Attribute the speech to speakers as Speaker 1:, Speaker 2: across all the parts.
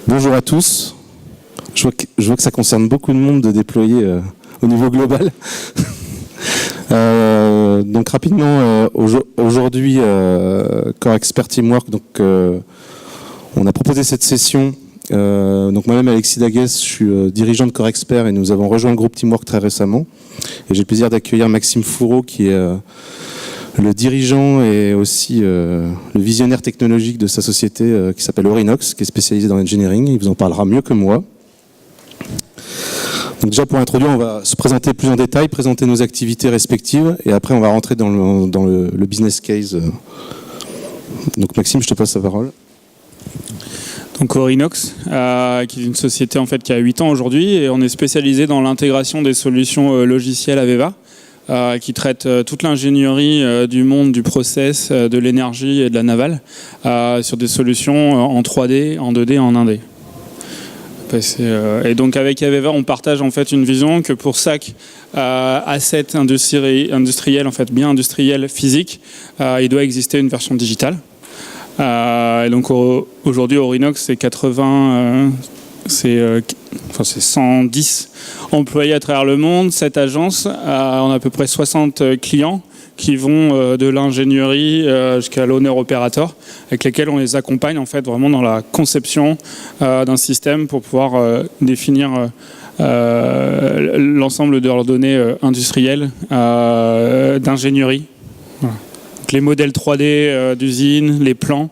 Speaker 1: Bonjour à tous. Je vois que ça concerne beaucoup de monde de déployer au niveau global. Donc rapidement, aujourd'hui, Core Expert Teamwork, donc, on a proposé cette session. Donc moi-même, Alexis Dagues, je suis dirigeant de Core Expert et nous avons rejoint le groupe Teamwork très récemment. Et j'ai le plaisir d'accueillir Maxime Fourreau, qui est le dirigeant et aussi le visionnaire technologique de sa société qui s'appelle Orinox, qui est spécialisée dans l'engineering. Il vous en parlera mieux que moi. Donc déjà pour introduire, on va se présenter plus en détail, présenter nos activités respectives et après on va rentrer dans le business case. Donc Maxime, je te passe la parole.
Speaker 2: Donc Orinox, qui est une société en fait qui a 8 ans aujourd'hui et on est spécialisé dans l'intégration des solutions logicielles AVEVA qui traite toute l'ingénierie du monde du process, de l'énergie et de la navale sur des solutions en 3D, en 2D et en 1D. Et donc avec AVEVA, on partage en fait une vision que pour chaque asset industriel, en fait bien industriel, physique, il doit exister une version digitale. Et donc aujourd'hui, Orinox, c'est 110 employés à travers le monde, 7 agences, on a à peu près 60 clients qui vont de l'ingénierie jusqu'à l'owner opérateur, avec lesquels on les accompagne en fait vraiment dans la conception d'un système pour pouvoir définir l'ensemble de leurs données industrielles d'ingénierie. Voilà. Donc, les modèles 3D d'usine, les plans,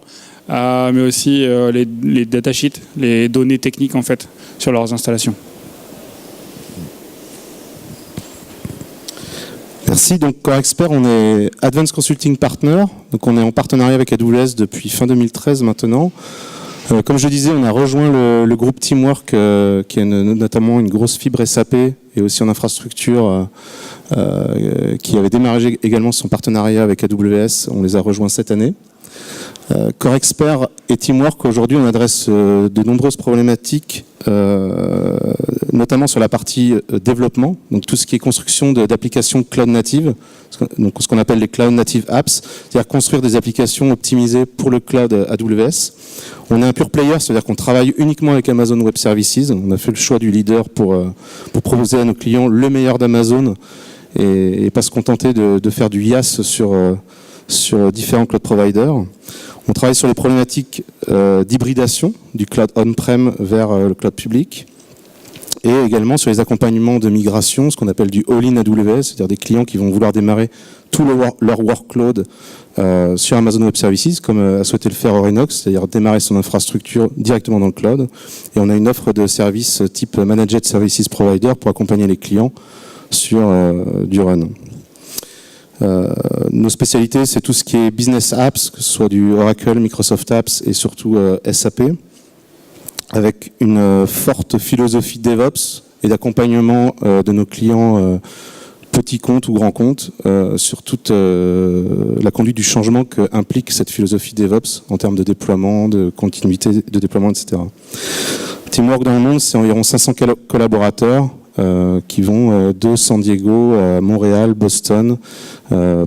Speaker 2: mais aussi les datasheets, les données techniques en fait sur leurs installations.
Speaker 1: Merci. Donc Core Expert, on est Advanced Consulting Partner. Donc on est en partenariat avec AWS depuis fin 2013 maintenant. Comme je disais, on a rejoint le groupe Teamwork qui est notamment une grosse fibre SAP et aussi en infrastructure qui avait démarré également son partenariat avec AWS. On les a rejoints cette année. Core Expert et Teamwork, aujourd'hui, on adresse de nombreuses problématiques, notamment sur la partie développement, donc tout ce qui est construction d'applications cloud native, donc ce qu'on appelle les cloud native apps, c'est-à-dire construire des applications optimisées pour le cloud AWS. On est un pure player, c'est-à-dire qu'on travaille uniquement avec Amazon Web Services. On a fait le choix du leader pour proposer à nos clients le meilleur d'Amazon et pas se contenter de faire du IaaS sur différents cloud providers. On travaille sur les problématiques d'hybridation du cloud on-prem vers le cloud public et également sur les accompagnements de migration, ce qu'on appelle du all-in AWS, c'est-à-dire des clients qui vont vouloir démarrer tout leur workload sur Amazon Web Services, comme a souhaité le faire Orinox, c'est-à-dire démarrer son infrastructure directement dans le cloud. Et on a une offre de services type Managed Services Provider pour accompagner les clients sur du run. Nos spécialités, c'est tout ce qui est business apps, que ce soit du Oracle, Microsoft Apps et surtout SAP, avec une forte philosophie DevOps et d'accompagnement de nos clients petits comptes ou grands comptes sur toute la conduite du changement qu'implique cette philosophie DevOps en termes de déploiement, de continuité de déploiement, etc. Teamwork dans le monde, c'est environ 500 collaborateurs qui vont de San Diego à Montréal, Boston,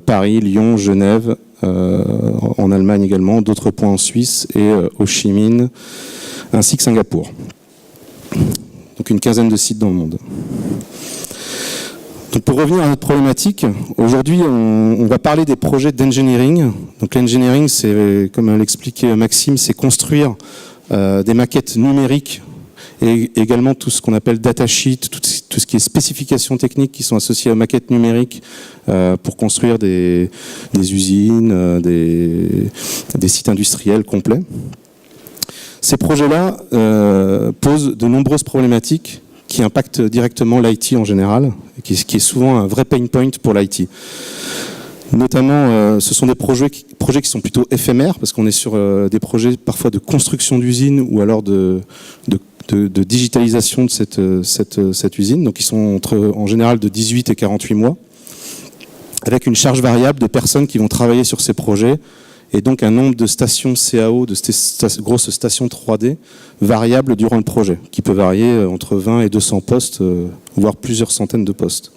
Speaker 1: Paris, Lyon, Genève, en Allemagne également, d'autres points en Suisse et Ho Chi Minh, ainsi que Singapour. Donc une quinzaine de sites dans le monde. Donc pour revenir à notre problématique, aujourd'hui on va parler des projets d'engineering. Donc l'engineering, c'est, comme l'expliquait Maxime, c'est construire des maquettes numériques et également tout ce qu'on appelle datasheet, tout ce qui est spécifications techniques qui sont associées aux maquettes numériques pour construire des usines, des sites industriels complets. Ces projets-là posent de nombreuses problématiques qui impactent directement l'IT en général, qui est souvent un vrai pain point pour l'IT. Notamment, ce sont des projets qui sont plutôt éphémères, parce qu'on est sur des projets parfois de construction d'usine ou alors de digitalisation de cette usine. Donc ils sont en général de 18 et 48 mois, avec une charge variable de personnes qui vont travailler sur ces projets, et donc un nombre de stations CAO, de grosses stations 3D, variables durant le projet, qui peut varier entre 20 et 200 postes, voire plusieurs centaines de postes.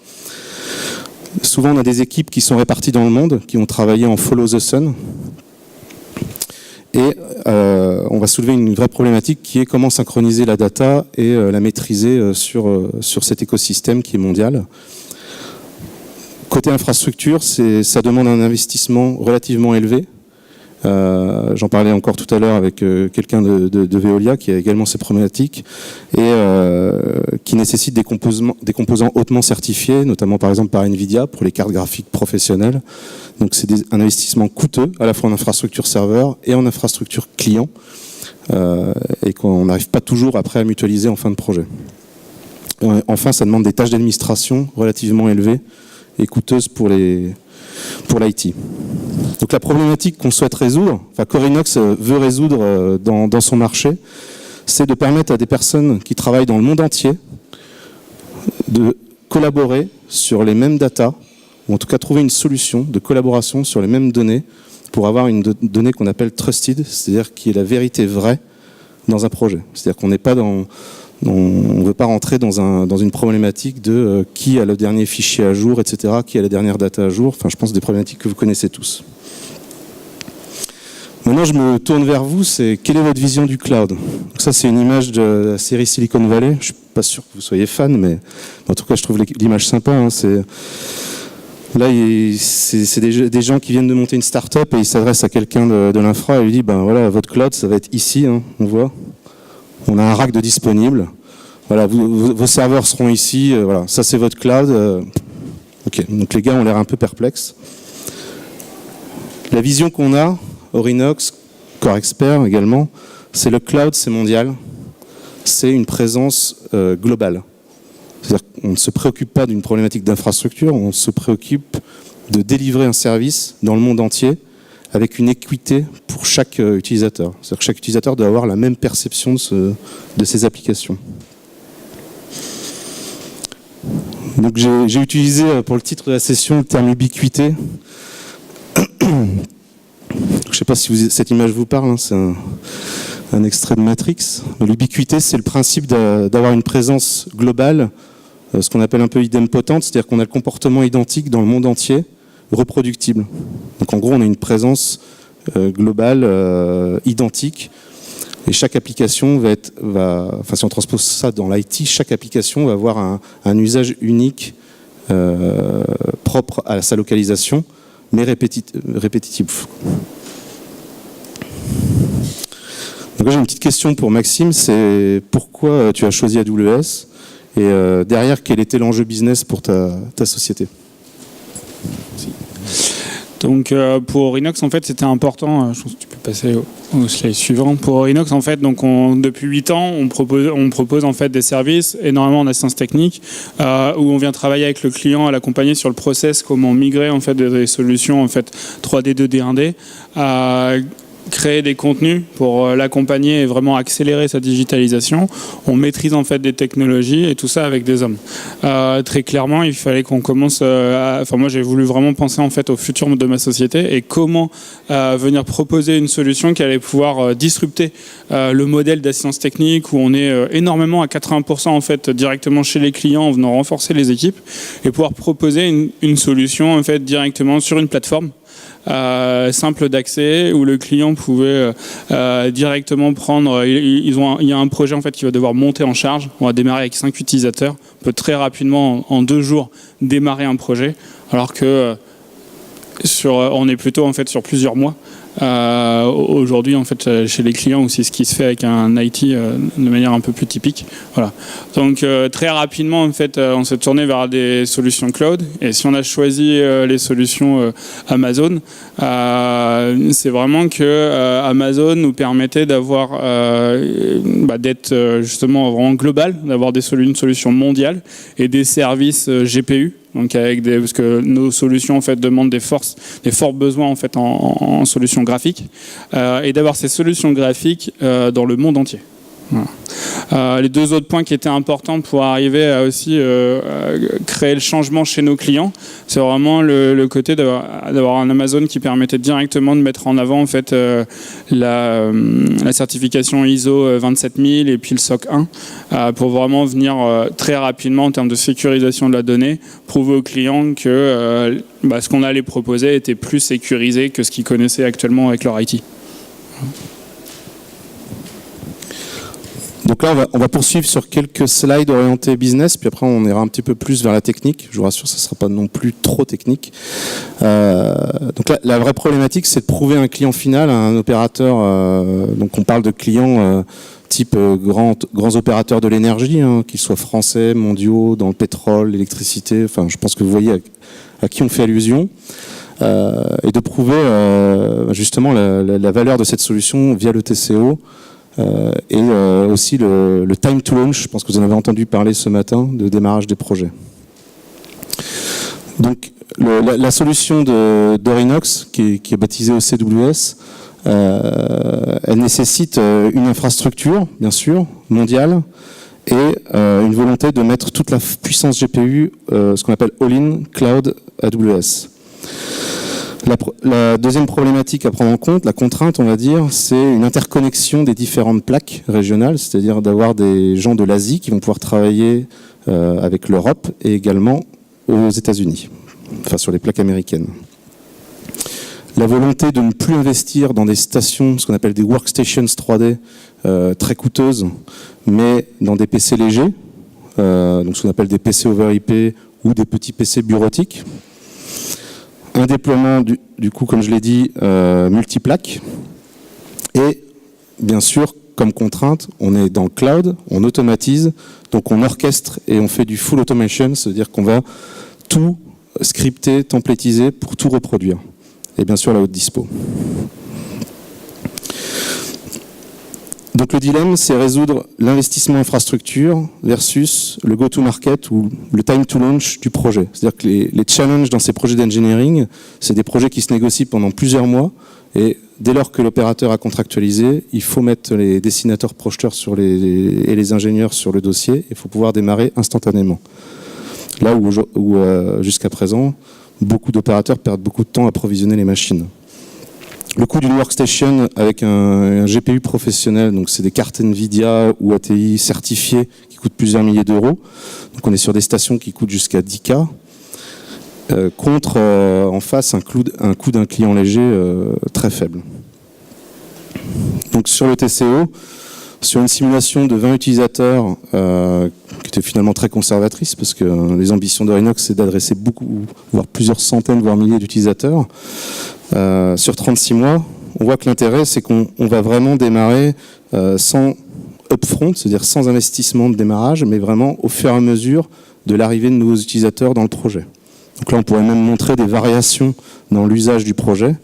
Speaker 1: Souvent, on a des équipes qui sont réparties dans le monde, qui ont travaillé en follow the sun. Et on va soulever une vraie problématique qui est comment synchroniser la data et la maîtriser sur cet écosystème qui est mondial. Côté infrastructure, ça demande un investissement relativement élevé. J'en parlais encore tout à l'heure avec quelqu'un de Veolia qui a également ces problématiques et qui nécessite des composants hautement certifiés, notamment par exemple par Nvidia pour les cartes graphiques professionnelles. Donc c'est un investissement coûteux à la fois en infrastructure serveur et en infrastructure client et qu'on n'arrive pas toujours après à mutualiser en fin de projet. Enfin, ça demande des tâches d'administration relativement élevées et coûteuses pour l'IT. Donc la problématique qu'on souhaite résoudre, enfin Corinox veut résoudre dans son marché, c'est de permettre à des personnes qui travaillent dans le monde entier de collaborer sur les mêmes data, ou en tout cas trouver une solution de collaboration sur les mêmes données pour avoir une donnée qu'on appelle trusted, c'est-à-dire qui est la vérité vraie dans un projet. C'est-à-dire qu'on n'est pas on ne veut pas rentrer dans une problématique de qui a le dernier fichier à jour, etc., qui a la dernière data à jour. Enfin, je pense des problématiques que vous connaissez tous. Maintenant, je me tourne vers vous, c'est quelle est votre vision du cloud? Donc ça, c'est une image de la série Silicon Valley. Je ne suis pas sûr que vous soyez fan, mais en tout cas, je trouve l'image sympa. Hein. Là, c'est des gens qui viennent de monter une start-up et ils s'adressent à quelqu'un de l'infra et lui dit, ben voilà, votre cloud, ça va être ici, hein, on voit. On a un rack de disponible. Voilà, vos serveurs seront ici. Voilà, ça c'est votre cloud. Ok, donc les gars ont l'air un peu perplexes. La vision qu'on a, Orinox, Core Expert également, c'est le cloud, c'est mondial. C'est une présence globale. C'est-à-dire qu'on ne se préoccupe pas d'une problématique d'infrastructure, on se préoccupe de délivrer un service dans le monde entier avec une équité pour chaque utilisateur. C'est-à-dire que chaque utilisateur doit avoir la même perception de ses applications. Donc j'ai utilisé pour le titre de la session le terme ubiquité. Je ne sais pas si cette image vous parle, hein, c'est un extrait de Matrix. L'ubiquité, c'est le principe d'avoir une présence globale, ce qu'on appelle un peu idempotente, c'est-à-dire qu'on a le comportement identique dans le monde entier, reproductible. Donc en gros, on a une présence globale, identique, et chaque application enfin si on transpose ça dans l'IT, chaque application va avoir un usage unique, propre à sa localisation, mais répétitif. Donc j'ai une petite question pour Maxime, c'est pourquoi tu as choisi AWS et derrière, quel était l'enjeu business pour ta société?
Speaker 2: Donc pour Orinox, en fait, c'était important. Je pense que tu peux passer au slide suivant. Pour Orinox, en fait, donc depuis 8 ans, on propose en fait des services, énormément d'assistance technique, où on vient travailler avec le client, à l'accompagner sur le process, comment migrer en fait des solutions en fait 3D, 2D, 1D. Créer des contenus pour l'accompagner et vraiment accélérer sa digitalisation. On maîtrise en fait des technologies et tout ça avec des hommes. Très clairement, il fallait qu'on commence. Moi, j'ai voulu vraiment penser en fait au futur de ma société et comment venir proposer une solution qui allait pouvoir disrupter le modèle d'assistance technique où on est énormément à 80% en fait directement chez les clients en venant renforcer les équipes et pouvoir proposer une solution en fait directement sur une plateforme. Simple d'accès où le client pouvait directement prendre. Il y a un projet en fait qui va devoir monter en charge. On va démarrer avec 5 utilisateurs. On peut très rapidement en 2 jours démarrer un projet, alors que on est plutôt en fait sur plusieurs mois. Aujourd'hui en fait chez les clients, c'est ce qui se fait avec un IT de manière un peu plus typique. Voilà. Donc très rapidement en fait on s'est tourné vers des solutions cloud et si on a choisi les solutions Amazon, c'est vraiment que Amazon nous permettait d'avoir d'être justement vraiment global, d'avoir une solution mondiale et des services GPU. Donc parce que nos solutions en fait demandent des forts besoins en fait en solutions graphiques et d'avoir ces solutions graphiques dans le monde entier. Voilà. Les 2 autres points qui étaient importants pour arriver à aussi créer le changement chez nos clients, c'est vraiment le côté d'avoir un Amazon qui permettait directement de mettre en avant en fait la certification ISO 27000 et puis le SOC 1 pour vraiment venir très rapidement en termes de sécurisation de la donnée, prouver aux clients que ce qu'on allait proposer était plus sécurisé que ce qu'ils connaissaient actuellement avec leur IT.
Speaker 1: Donc là, on va poursuivre sur quelques slides orientés business, puis après on ira un petit peu plus vers la technique. Je vous rassure, ça ne sera pas non plus trop technique. Donc là, la vraie problématique, c'est de prouver un client final à un opérateur. Donc on parle de clients type grands opérateurs de l'énergie, hein, qu'ils soient français, mondiaux, dans le pétrole, l'électricité. Enfin, je pense que vous voyez à qui on fait allusion. Et de prouver justement la valeur de cette solution via le TCO. Et aussi le time to launch, je pense que vous en avez entendu parler ce matin, de démarrage des projets. Donc la solution d'Orinox, qui est baptisée OCWS, elle nécessite une infrastructure, bien sûr, mondiale, et une volonté de mettre toute la puissance GPU, ce qu'on appelle All-in Cloud AWS. La deuxième problématique à prendre en compte, la contrainte, on va dire, c'est une interconnexion des différentes plaques régionales, c'est-à-dire d'avoir des gens de l'Asie qui vont pouvoir travailler avec l'Europe et également aux États-Unis, enfin sur les plaques américaines. La volonté de ne plus investir dans des stations, ce qu'on appelle des workstations 3D, très coûteuses, mais dans des PC légers, donc ce qu'on appelle des PC over IP ou des petits PC bureautiques. Un déploiement, du coup, comme je l'ai dit, multiplaque. Et bien sûr, comme contrainte, on est dans le cloud, on automatise, donc on orchestre et on fait du full automation, c'est-à-dire qu'on va tout scripter, templétiser pour tout reproduire. Et bien sûr, la haute dispo. Donc le dilemme, c'est résoudre l'investissement infrastructure versus le go-to-market ou le time to launch du projet. C'est-à-dire que les challenges dans ces projets d'engineering, c'est des projets qui se négocient pendant plusieurs mois et dès lors que l'opérateur a contractualisé, il faut mettre les dessinateurs projeteurs et les ingénieurs sur le dossier. Il faut pouvoir démarrer instantanément. Là où jusqu'à présent, beaucoup d'opérateurs perdent beaucoup de temps à approvisionner les machines. Le coût d'une workstation avec un GPU professionnel, donc c'est des cartes Nvidia ou ATI certifiées qui coûtent plusieurs milliers d'euros. Donc on est sur des stations qui coûtent jusqu'à 10K, contre en face un coût d'un client léger très faible. Donc sur le TCO, sur une simulation de 20 utilisateurs qui était finalement très conservatrice parce que les ambitions d'Orinox c'est d'adresser beaucoup, voire plusieurs centaines, voire milliers d'utilisateurs. Sur 36 mois, on voit que l'intérêt, c'est qu'on va vraiment démarrer sans upfront, c'est-à-dire sans investissement de démarrage, mais vraiment au fur et à mesure de l'arrivée de nouveaux utilisateurs dans le projet. Donc là, on pourrait même montrer des variations dans l'usage du projet,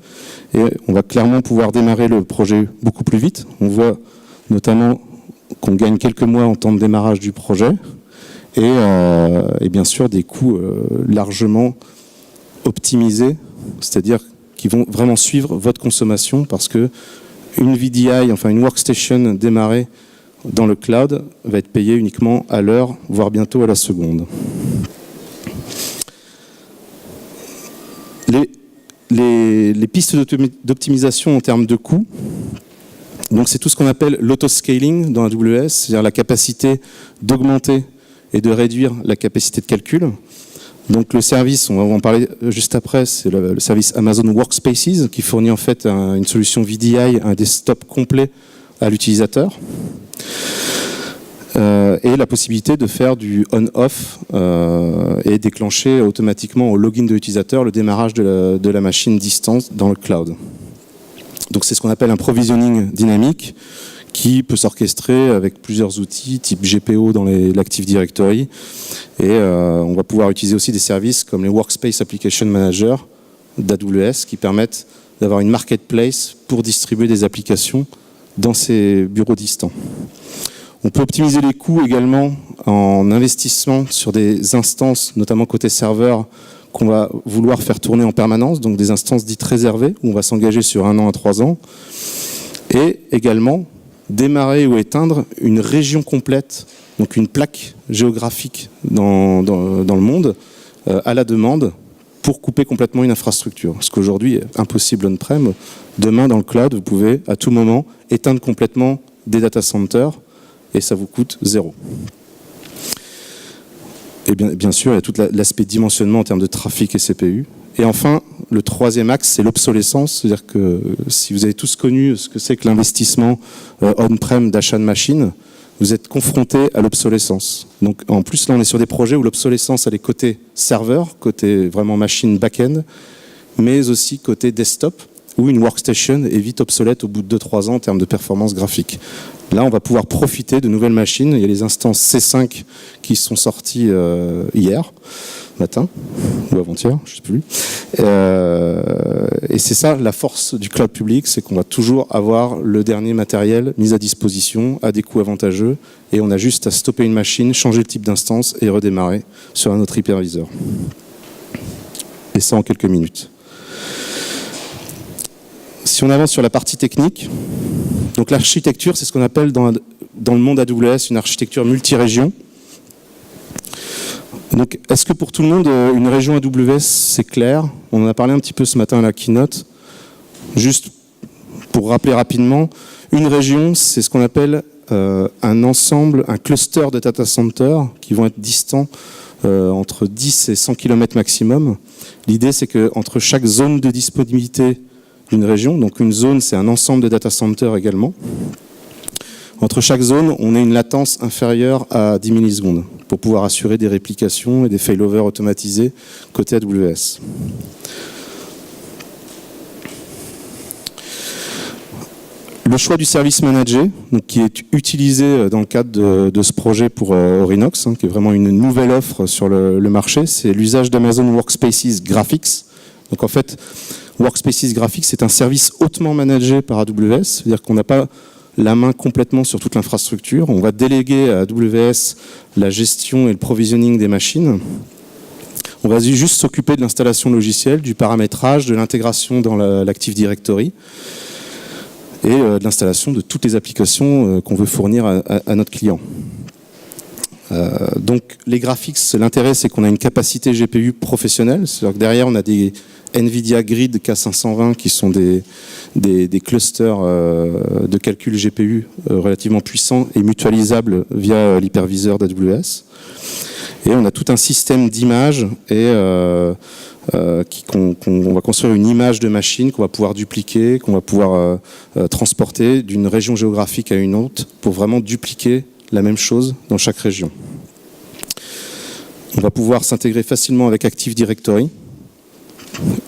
Speaker 1: et on va clairement pouvoir démarrer le projet beaucoup plus vite. On voit notamment qu'on gagne quelques mois en temps de démarrage du projet, et bien sûr des coûts largement optimisés, c'est-à-dire qui vont vraiment suivre votre consommation parce que une VDI, enfin une workstation démarrée dans le cloud va être payée uniquement à l'heure, voire bientôt à la seconde. Les pistes d'optimisation en termes de coûts, donc c'est tout ce qu'on appelle l'autoscaling dans AWS, c'est-à-dire la capacité d'augmenter et de réduire la capacité de calcul. Donc le service, on va en parler juste après, c'est le service Amazon Workspaces qui fournit en fait une solution VDI, un desktop complet à l'utilisateur. Et la possibilité de faire du on-off et déclencher automatiquement au login de l'utilisateur le démarrage de la machine distance dans le cloud. Donc c'est ce qu'on appelle un provisioning dynamique qui peut s'orchestrer avec plusieurs outils type GPO dans l'Active Directory. Et on va pouvoir utiliser aussi des services comme les Workspace Application Manager d'AWS qui permettent d'avoir une marketplace pour distribuer des applications dans ces bureaux distants. On peut optimiser les coûts également en investissement sur des instances, notamment côté serveur, qu'on va vouloir faire tourner en permanence, donc des instances dites réservées, où on va s'engager sur 1 an à 3 ans. Et également démarrer ou éteindre une région complète, donc une plaque géographique dans le monde, à la demande, pour couper complètement une infrastructure. Ce qu'aujourd'hui est impossible on-prem. Demain, dans le cloud, vous pouvez à tout moment éteindre complètement des data centers et ça vous coûte 0. Et bien sûr, il y a tout l'aspect dimensionnement en termes de trafic et CPU. Et enfin, le troisième axe, c'est l'obsolescence. C'est-à-dire que si vous avez tous connu ce que c'est que l'investissement on-prem d'achat de machines, vous êtes confronté à l'obsolescence. Donc en plus là on est sur des projets où l'obsolescence elle est côté serveur, côté vraiment machine back-end, mais aussi côté desktop, où une workstation est vite obsolète au bout de 2-3 ans en termes de performance graphique. Là on va pouvoir profiter de nouvelles machines. Il y a les instances C5 qui sont sorties hier matin ou avant-hier, je ne sais plus. Et c'est ça la force du cloud public, c'est qu'on va toujours avoir le dernier matériel mis à disposition à des coûts avantageux, et on a juste à stopper une machine, changer le type d'instance et redémarrer sur un autre hyperviseur. Et ça en quelques minutes. Si on avance sur la partie technique, donc l'architecture, c'est ce qu'on appelle dans le monde AWS une architecture multi-région. Donc, est-ce que pour tout le monde, une région AWS, c'est clair? On en a parlé un petit peu ce matin à la keynote. Juste pour rappeler rapidement, une région, c'est ce qu'on appelle un ensemble, un cluster de data centers qui vont être distants entre 10 et 100 km maximum. L'idée, c'est qu'entre chaque zone de disponibilité d'une région, donc une zone, c'est un ensemble de data centers également, entre chaque zone, on a une latence inférieure à 10 millisecondes pour pouvoir assurer des réplications et des failovers automatisés côté AWS. Le choix du service managé, donc, qui est utilisé dans le cadre de ce projet pour Orinox, qui est vraiment une nouvelle offre sur le marché, c'est l'usage d'Amazon Workspaces Graphics. Donc en fait, Workspaces Graphics, c'est un service hautement managé par AWS, c'est-à-dire qu'on n'a pas la main complètement sur toute l'infrastructure. On va déléguer à AWS la gestion et le provisioning des machines. On va juste s'occuper de l'installation logicielle, du paramétrage, de l'intégration dans l'Active Directory et de l'installation de toutes les applications qu'on veut fournir à notre client. Donc les graphics, l'intérêt c'est qu'on a une capacité GPU professionnelle, c'est-à-dire que derrière on a des NVIDIA Grid K520 qui sont des clusters de calcul GPU relativement puissants et mutualisables via l'hyperviseur d'AWS. Et on a tout un système d'images et on va construire une image de machine qu'on va pouvoir dupliquer, qu'on va pouvoir transporter d'une région géographique à une autre pour vraiment dupliquer la même chose dans chaque région. On va pouvoir s'intégrer facilement avec Active Directory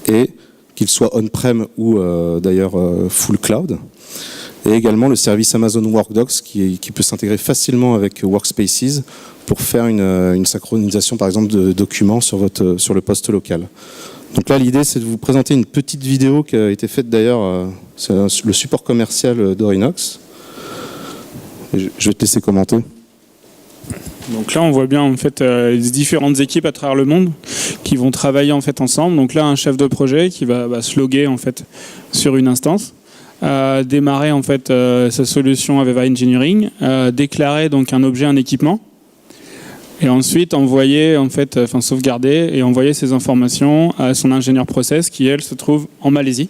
Speaker 1: et qu'il soit on-prem ou d'ailleurs full cloud. Et également le service Amazon Workdocs qui peut s'intégrer facilement avec Workspaces pour faire une synchronisation par exemple de documents sur le poste local. Donc là l'idée c'est de vous présenter une petite vidéo qui a été faite d'ailleurs, c'est le support commercial d'Orinox. Je vais te laisser commenter.
Speaker 2: Donc là, on voit bien en fait les différentes équipes à travers le monde qui vont travailler en fait ensemble. Donc là, un chef de projet qui va se loguer en fait sur une instance, démarrer en fait sa solution Aveva Engineering, déclarer donc un objet, un équipement, et ensuite envoyer en fait, sauvegarder et envoyer ces informations à son ingénieur process qui elle se trouve en Malaisie.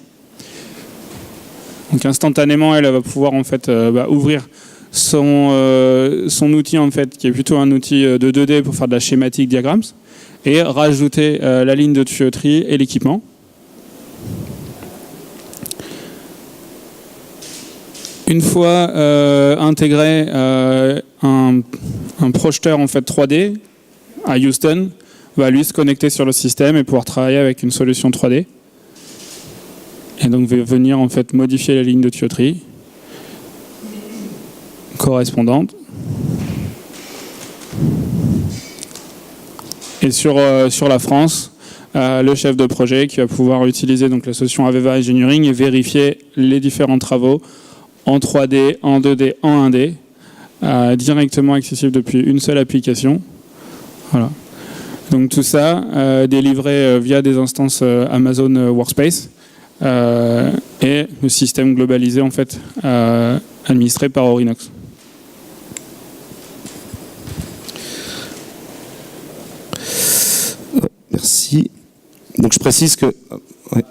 Speaker 2: Donc instantanément, elle va pouvoir en fait ouvrir son outil en fait, qui est plutôt un outil de 2D pour faire de la schématique diagrams, et rajouter la ligne de tuyauterie et l'équipement. Une fois intégré un projeteur en fait 3D à Houston, va lui se connecter sur le système et pouvoir travailler avec une solution 3D. Et donc venir en fait modifier la ligne de tuyauterie correspondante. Et sur la France, le chef de projet qui va pouvoir utiliser donc la solution Aveva Engineering et vérifier les différents travaux en 3D, en 2D, en 1D, directement accessible depuis une seule application. Voilà. Donc tout ça délivré via des instances Amazon Workspace et le système globalisé en fait administré par Orinox.
Speaker 1: Merci. Donc je précise que... Ouais.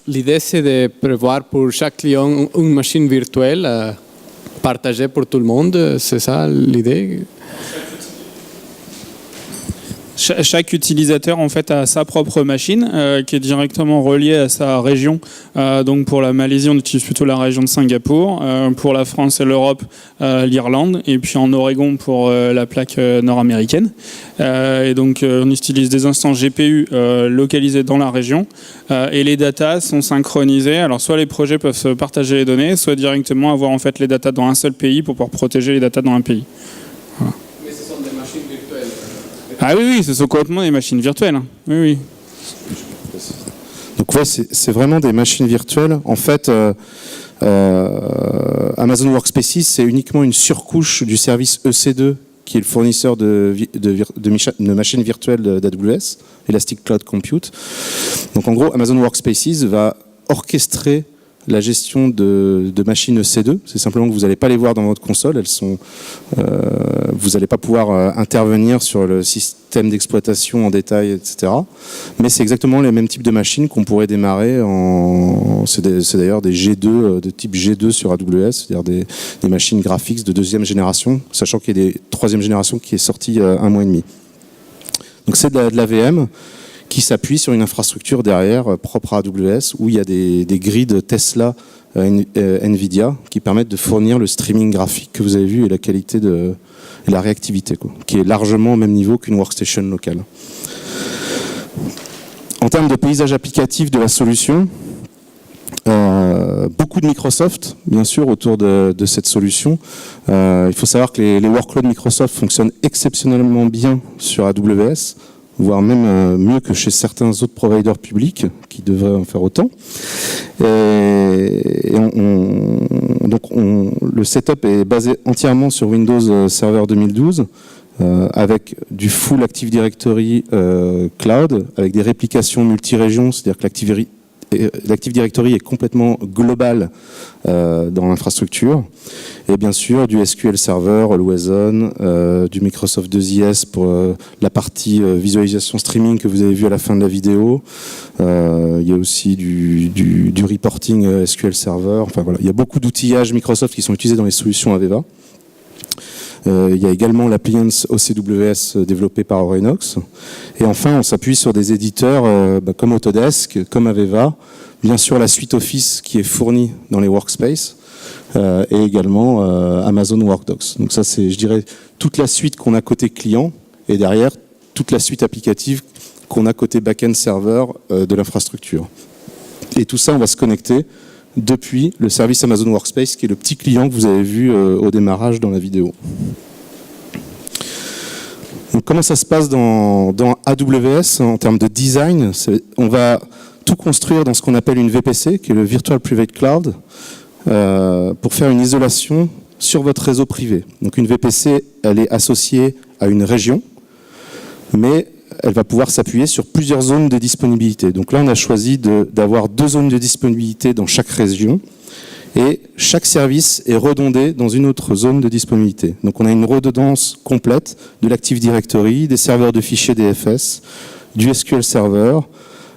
Speaker 3: L'idée c'est de prévoir pour chaque client une machine virtuelle partagée pour tout le monde, c'est ça l'idée?
Speaker 2: Chaque utilisateur en fait a sa propre machine qui est directement reliée à sa région. Donc pour la Malaisie, on utilise plutôt la région de Singapour. Pour la France et l'Europe, l'Irlande. Et puis en Oregon pour la plaque nord-américaine. Et donc on utilise des instances GPU localisées dans la région. Et les datas sont synchronisées. Alors soit les projets peuvent se partager les données, soit directement avoir en fait les datas dans un seul pays pour pouvoir protéger les datas dans un pays. Voilà.
Speaker 3: Mais ce sont des machines virtuelles.
Speaker 2: Ah oui, ce sont complètement des machines virtuelles. Oui.
Speaker 1: Donc ouais, c'est vraiment des machines virtuelles. En fait, Amazon Workspaces, c'est uniquement une surcouche du service EC2, qui est le fournisseur de machines virtuelles d'AWS, Elastic Cloud Compute. Donc en gros, Amazon Workspaces va orchestrer la gestion de machines EC2. C'est simplement que vous n'allez pas les voir dans votre console. Vous n'allez pas pouvoir intervenir sur le système d'exploitation en détail, etc. Mais c'est exactement les mêmes types de machines qu'on pourrait démarrer c'est d'ailleurs des G2, de type G2 sur AWS, c'est-à-dire des machines graphiques de deuxième génération, sachant qu'il y a des troisième génération qui est sortie un mois et demi. Donc c'est de la VM qui s'appuie sur une infrastructure derrière propre à AWS où il y a des grids Tesla Nvidia qui permettent de fournir le streaming graphique que vous avez vu et la qualité et la réactivité, qui est largement au même niveau qu'une workstation locale. En termes de paysage applicatif de la solution, beaucoup de Microsoft, bien sûr, autour de cette solution. Il faut savoir que les workloads Microsoft fonctionnent exceptionnellement bien sur AWS, voire même mieux que chez certains autres providers publics qui devraient en faire autant. Le setup est basé entièrement sur Windows Server 2012, avec du full Active Directory cloud, avec des réplications multi-régions, c'est-à-dire que l'Active Directory est complètement global dans l'infrastructure. Et bien sûr, du SQL Server, Always On, du Microsoft 2IS pour la partie visualisation streaming que vous avez vu à la fin de la vidéo. Il y a aussi du reporting SQL Server. Enfin voilà, il y a beaucoup d'outillages Microsoft qui sont utilisés dans les solutions Aveva. Il y a également l'appliance OCWS développée par Orinox. Et enfin, on s'appuie sur des éditeurs comme Autodesk, comme Aveva, bien sûr la suite Office qui est fournie dans les workspaces, et également Amazon Workdocs. Donc ça, c'est, je dirais, toute la suite qu'on a côté client, et derrière, toute la suite applicative qu'on a côté back-end serveur de l'infrastructure. Et tout ça, on va se connecter depuis le service Amazon Workspace, qui est le petit client que vous avez vu au démarrage dans la vidéo. Donc, comment ça se passe dans AWS en termes de design? On va tout construire dans ce qu'on appelle une VPC, qui est le Virtual Private Cloud, pour faire une isolation sur votre réseau privé. Donc une VPC, elle est associée à une région, mais elle va pouvoir s'appuyer sur plusieurs zones de disponibilité. Donc là, on a choisi d'avoir 2 zones de disponibilité dans chaque région, et chaque service est redondé dans une autre zone de disponibilité. Donc on a une redondance complète de l'Active Directory, des serveurs de fichiers DFS, du SQL Server.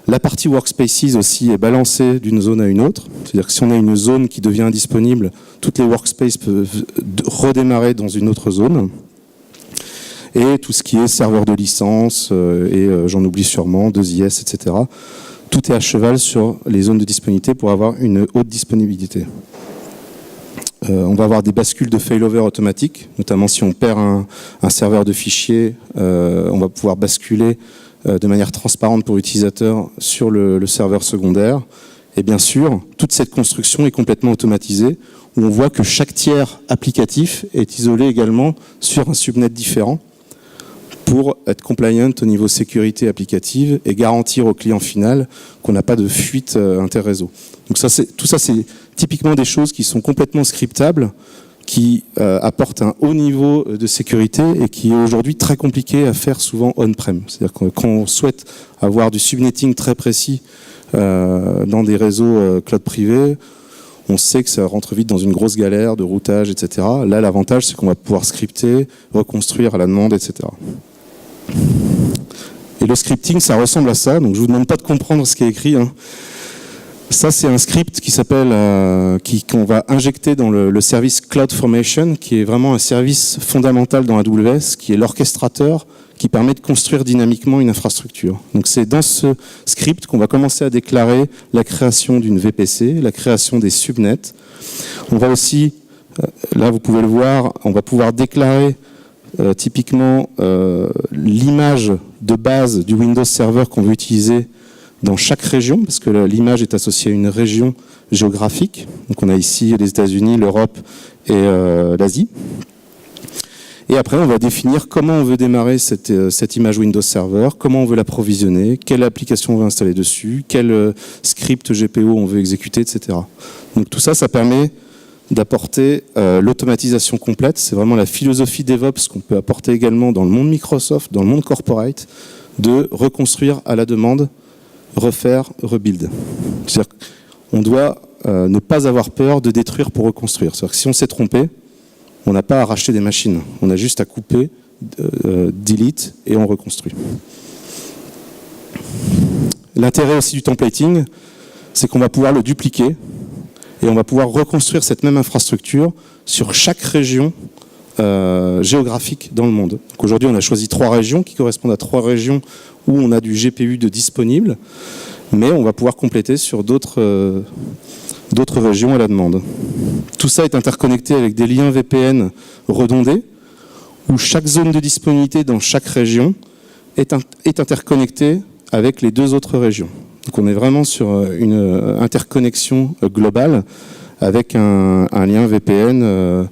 Speaker 1: La partie Workspaces aussi est balancée d'une zone à une autre. C'est-à-dire que si on a une zone qui devient indisponible, toutes les Workspaces peuvent redémarrer dans une autre zone. Et tout ce qui est serveur de licence, j'en oublie sûrement, 2IS, etc. Tout est à cheval sur les zones de disponibilité pour avoir une haute disponibilité. On va avoir des bascules de failover automatiques, notamment si on perd un serveur de fichiers, on va pouvoir basculer de manière transparente pour l'utilisateur sur le serveur secondaire. Et bien sûr, toute cette construction est complètement automatisée, où on voit que chaque tiers applicatif est isolé également sur un subnet différent, pour être compliant au niveau sécurité applicative et garantir au client final qu'on n'a pas de fuite interréseau. Donc tout ça, c'est typiquement des choses qui sont complètement scriptables, qui apportent un haut niveau de sécurité et qui est aujourd'hui très compliqué à faire souvent on-prem. C'est-à-dire que quand on souhaite avoir du subnetting très précis dans des réseaux cloud privés, on sait que ça rentre vite dans une grosse galère de routage, etc. Là, l'avantage, c'est qu'on va pouvoir scripter, reconstruire à la demande, etc. Et le scripting, ça ressemble à ça. Donc, je vous demande pas de comprendre ce qui est écrit. Ça, c'est un script qui s'appelle, qu'on va injecter dans le service CloudFormation, qui est vraiment un service fondamental dans AWS, qui est l'orchestrateur qui permet de construire dynamiquement une infrastructure. Donc c'est dans ce script qu'on va commencer à déclarer la création d'une VPC, la création des subnets. On va aussi, là vous pouvez le voir, on va pouvoir déclarer typiquement l'image de base du Windows Server qu'on veut utiliser dans chaque région, parce que l'image est associée à une région géographique. Donc on a ici les États-Unis, l'Europe et l'Asie. Et après, on va définir comment on veut démarrer cette image Windows Server, comment on veut l'approvisionner, quelle application on veut installer dessus, quel script GPO on veut exécuter, etc. Donc tout ça, ça permet d'apporter l'automatisation complète. C'est vraiment la philosophie DevOps qu'on peut apporter également dans le monde Microsoft, dans le monde corporate, de reconstruire à la demande, refaire, rebuild. C'est-à-dire qu'on doit ne pas avoir peur de détruire pour reconstruire. C'est-à-dire que si on s'est trompé, on n'a pas à racheter des machines. On a juste à couper, delete, et on reconstruit. L'intérêt aussi du templating, c'est qu'on va pouvoir le dupliquer et on va pouvoir reconstruire cette même infrastructure sur chaque région géographique dans le monde. Donc aujourd'hui, on a choisi 3 régions qui correspondent à 3 régions où on a du GPU de disponible, mais on va pouvoir compléter sur d'autres régions à la demande. Tout ça est interconnecté avec des liens VPN redondés, où chaque zone de disponibilité dans chaque région est interconnectée avec les 2 autres régions. Donc on est vraiment sur une interconnexion globale avec un lien VPN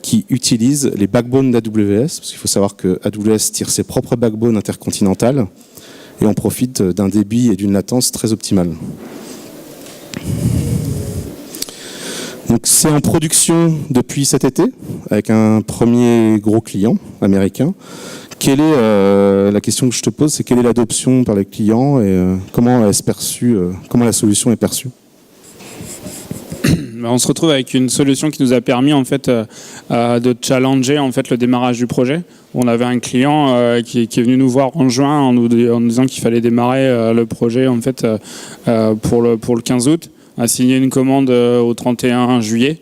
Speaker 1: qui utilise les backbones d'AWS, parce qu'il faut savoir que AWS tire ses propres backbones intercontinentales et on profite d'un débit et d'une latence très optimale. Donc c'est en production depuis cet été, avec un premier gros client américain. Quelle est la question que je te pose, c'est quelle est l'adoption par les clients et comment est-ce perçu, comment la solution est perçue?
Speaker 2: On se retrouve avec une solution qui nous a permis en fait de challenger en fait le démarrage du projet. On avait un client qui est venu nous voir en juin en nous disant qu'il fallait démarrer le projet en fait pour le 15 août. On a signé une commande au 31 juillet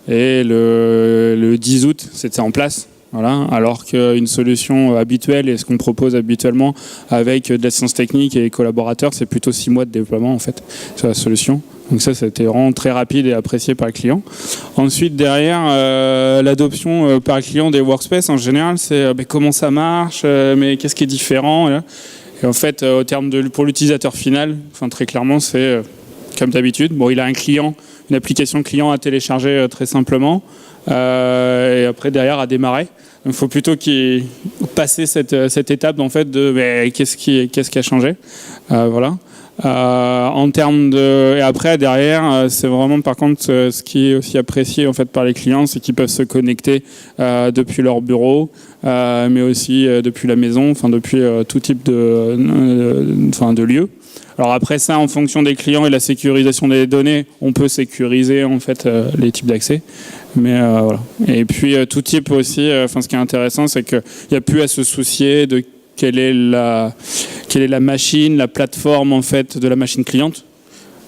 Speaker 2: et le 10 août c'était en place. Voilà. Alors qu'une solution habituelle et ce qu'on propose habituellement avec de l'assistance technique et collaborateurs, c'est plutôt 6 mois de déploiement en fait sur la solution. Donc ça a été vraiment très rapide et apprécié par le client. Ensuite, derrière, l'adoption par le client des workspaces, en général, c'est comment ça marche, mais qu'est-ce qui est différent. Et en fait, au terme pour l'utilisateur final, très clairement, c'est comme d'habitude. Bon, il a un client, une application client à télécharger très simplement, et après, derrière, à démarrer. Donc, il faut plutôt qu'il passe cette étape en fait, de qu'est-ce qui a changé. Voilà. En termes et après derrière c'est vraiment par contre ce qui est aussi apprécié en fait par les clients, c'est qu'ils peuvent se connecter depuis leur bureau mais aussi depuis la maison, depuis tout type de lieu. Alors après ça, en fonction des clients et la sécurisation des données, on peut sécuriser en fait les types d'accès. Mais voilà. Et puis tout type aussi, ce qui est intéressant, c'est qu'il n'y a plus à se soucier de quelle est la machine, la plateforme en fait de la machine cliente.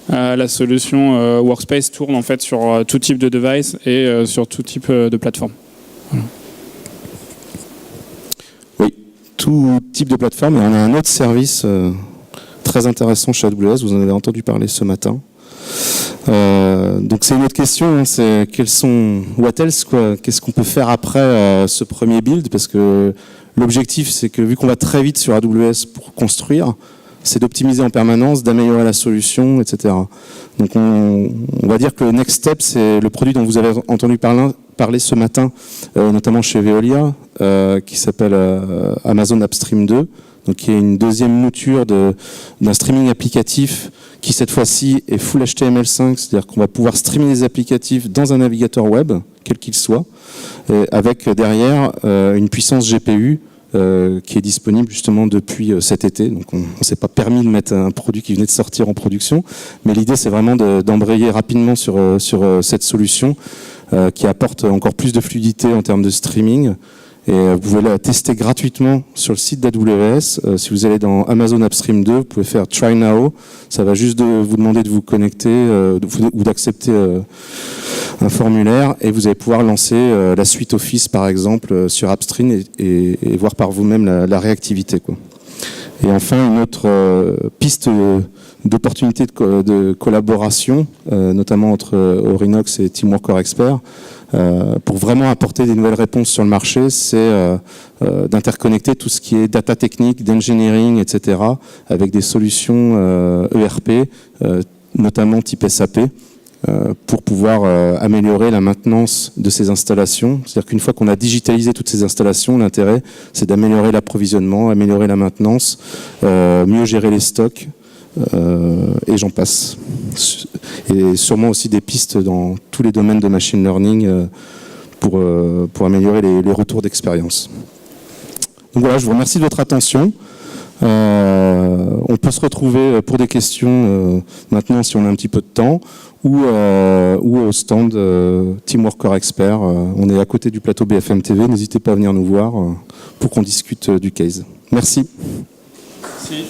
Speaker 2: La solution Workspace tourne en fait sur tout type de device et sur tout type de plateforme. Voilà.
Speaker 1: Oui, tout type de plateforme. Et on a un autre service très intéressant chez AWS. Vous en avez entendu parler ce matin. Donc c'est une autre question. C'est what else quoi. Qu'est-ce qu'on peut faire après ce premier build, parce que l'objectif, c'est que vu qu'on va très vite sur AWS pour construire, c'est d'optimiser en permanence, d'améliorer la solution, etc. Donc on va dire que le next step, c'est le produit dont vous avez entendu parler ce matin, notamment chez Veolia, qui s'appelle Amazon AppStream 2, donc qui est une deuxième mouture d'un streaming applicatif qui cette fois-ci est full HTML5, c'est-à-dire qu'on va pouvoir streamer les applicatifs dans un navigateur web, quel qu'il soit, avec derrière une puissance GPU qui est disponible justement depuis cet été. Donc on ne s'est pas permis de mettre un produit qui venait de sortir en production, mais l'idée c'est vraiment d'embrayer rapidement sur cette solution qui apporte encore plus de fluidité en termes de streaming. Et vous pouvez la tester gratuitement sur le site d'AWS. Si vous allez dans Amazon AppStream 2, vous pouvez faire Try Now. Ça va juste vous demander de vous connecter ou d'accepter un formulaire et vous allez pouvoir lancer la suite Office par exemple sur AppStream et voir par vous-même la réactivité, quoi. Et enfin, une autre piste d'opportunité de collaboration, notamment entre Aurinox et Teamwork Core Expert, pour vraiment apporter des nouvelles réponses sur le marché, c'est d'interconnecter tout ce qui est data technique, d'engineering, etc., avec des solutions ERP, notamment type SAP, pour pouvoir améliorer la maintenance de ces installations. C'est-à-dire qu'une fois qu'on a digitalisé toutes ces installations, l'intérêt, c'est d'améliorer l'approvisionnement, améliorer la maintenance, mieux gérer les stocks, et j'en passe. Et sûrement aussi des pistes dans tous les domaines de machine learning pour améliorer les retours d'expérience. Donc voilà, je vous remercie de votre attention. On peut se retrouver pour des questions maintenant si on a un petit peu de temps ou au stand Teamwork Core Expert. On est à côté du plateau BFM TV. N'hésitez pas à venir nous voir pour qu'on discute du case. Merci.
Speaker 2: Merci.